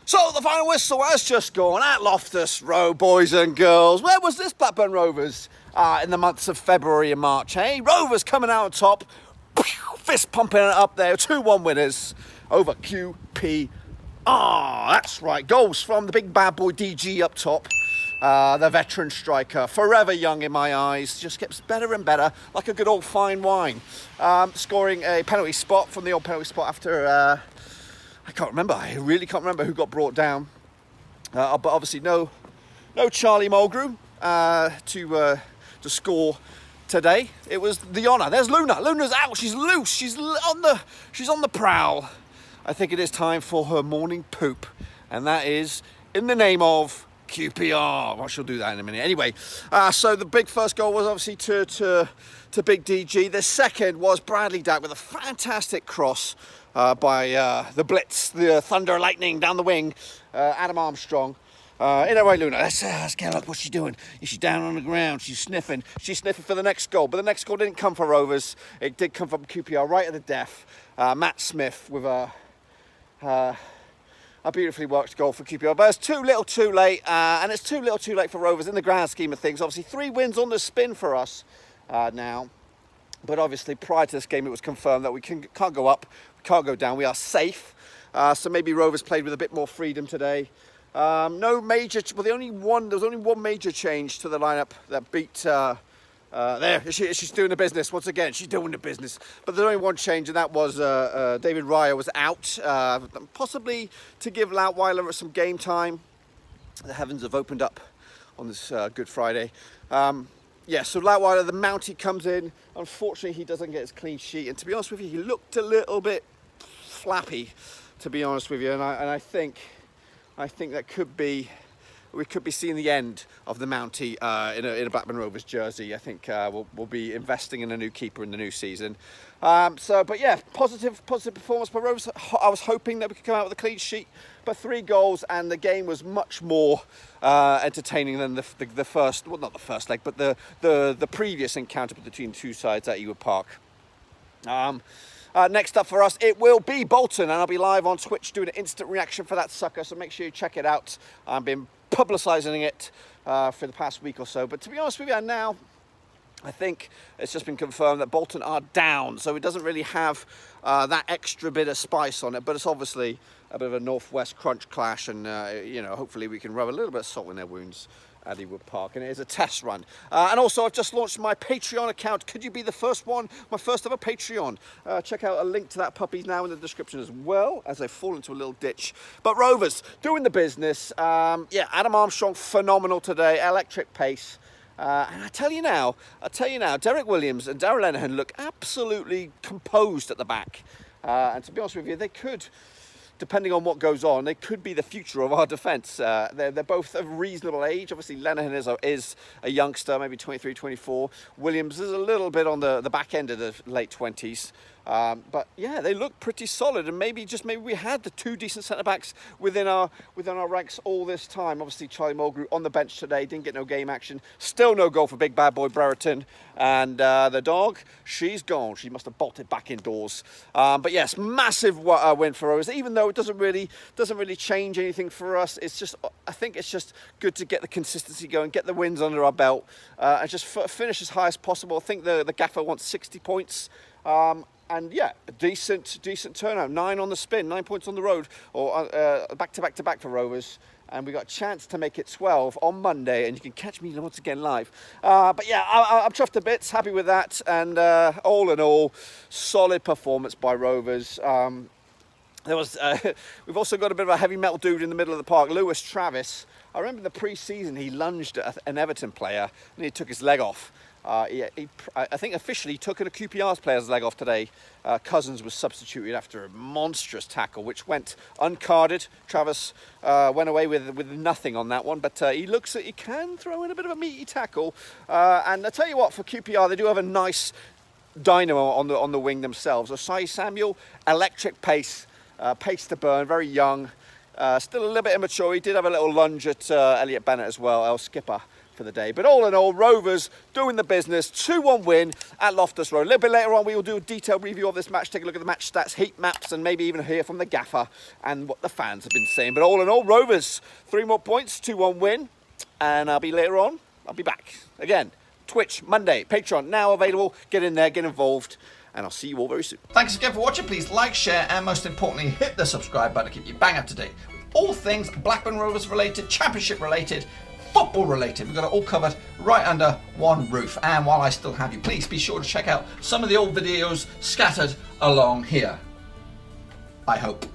So the final whistle has just gone at Loftus Road, boys and girls. Where was this Blackburn Rovers in the months of February and March, hey? Rovers coming out on top, fist pumping it up there, 2-1 winners over QPR. That's right, goals from the big bad boy DG up top. The veteran striker, forever young in my eyes, just gets better and better, like a good old fine wine. Scoring a penalty spot from the old penalty spot after... I can't remember. I really can't remember who got brought down. But obviously, no Charlie Mulgrew to score today. It was the honour. There's Luna. Luna's out. She's loose. She's on the prowl. I think it is time for her morning poop, and that is in the name of QPR. Well, she'll do that in a minute. Anyway, so the big first goal was obviously to Big DG. The second was Bradley Dack with a fantastic cross by the Blitz, the Thunder Lightning down the wing, Adam Armstrong. In her way, Luna. Let's get a look. What's she doing? Is she down on the ground? She's sniffing. She's sniffing for the next goal. But the next goal didn't come for Rovers. It did come from QPR, right at the death. Matt Smith with a beautifully worked goal for QPR. But it's too little too late. And it's too little too late for Rovers in the grand scheme of things. Obviously, 3 wins on the spin for us now. But obviously, prior to this game, it was confirmed that we can't go up, we can't go down. We are safe. So maybe Rovers played with a bit more freedom today. No major. Well, there was only one major change to the lineup that beat. There, she's doing the business once again. She's doing the business. But there's only one change, and that was David Raya was out, possibly to give Lautweiler some game time. The heavens have opened up on this Good Friday. Yeah, so Lautweiler, the Mountie comes in. Unfortunately, he doesn't get his clean sheet. And to be honest with you, he looked a little bit flappy, to be honest with you. And I think that we could be seeing the end of the Mountie in a Blackburn Rovers jersey. I think we'll be investing in a new keeper in the new season. But yeah, positive performance by Rovers. I was hoping that we could come out with a clean sheet, but 3 goals, and the game was much more entertaining than the first, well, not the first leg, but the previous encounter between the two sides at Ewood Park. Next up for us, it will be Bolton, and I'll be live on Twitch doing an instant reaction for that sucker, so make sure you check it out. I've been publicising it for the past week or so, but to be honest with you, now I think it's just been confirmed that Bolton are down, so it doesn't really have that extra bit of spice on it, but it's obviously a bit of a northwest crunch clash, and hopefully we can rub a little bit of salt in their wounds at Ewood Park, and it is a test run. And also, I've just launched my Patreon account. Could you be the first one? My first ever Patreon. Check out a link to that puppy now in the description as well, as I fall into a little ditch. But Rovers, doing the business. Yeah, Adam Armstrong, phenomenal today. Electric pace. And I tell you now, Derek Williams and Darrell Lenihan look absolutely composed at the back. And to be honest with you, they could, depending on what goes on, they could be the future of our defence. They're both of reasonable age. Obviously, Lenihan is a youngster, maybe 23, 24. Williams is a little bit on the back end of the late 20s. But yeah, they look pretty solid, and maybe we had the 2 decent centre-backs within our ranks all this time. Obviously, Charlie Mulgrew on the bench today, didn't get no game action. Still no goal for big bad boy Brereton. And the dog, she's gone. She must have bolted back indoors. But yes, massive win for us. Even though it doesn't really change anything for us, I think it's just good to get the consistency going, get the wins under our belt, and just finish as high as possible. I think the gaffer wants 60 points. And yeah, a decent turnout. 9 on the spin, 9 points on the road, or back to back for Rovers. And we got a chance to make it 12 on Monday, and you can catch me once again live. But yeah, I'm chuffed to bits, happy with that, and all in all, solid performance by Rovers. We've also got a bit of a heavy metal dude in the middle of the park, Lewis Travis. I remember in the pre-season he lunged at an Everton player and he took his leg off. I think officially he took a QPR's player's leg off today. Cousins was substituted after a monstrous tackle, which went uncarded. Travis went away with nothing on that one, but he looks like he can throw in a bit of a meaty tackle. And I tell you what, for QPR, they do have a nice dynamo on the wing themselves. Osai Samuel, electric pace, pace to burn, very young. Still a little bit immature. He did have a little lunge at Elliot Bennett as well, our skipper. for the day. But all in all, Rovers doing the business, 2-1 win at Loftus Road. A little bit later on, we will do a detailed review of this match, take a look at the match stats, heat maps, and maybe even hear from the gaffer and what the fans have been saying. But all in all, Rovers, 3 more points, 2-1 win, and I'll be later on, I'll be back. Again, Twitch, Monday, Patreon, now available. Get in there, get involved, and I'll see you all very soon. Thanks again for watching. Please like, share, and most importantly, hit the subscribe button to keep you bang up to date with all things Blackburn Rovers related, championship related, football related. We've got it all covered right under one roof. And while I still have you, please be sure to check out some of the old videos scattered along here. I hope.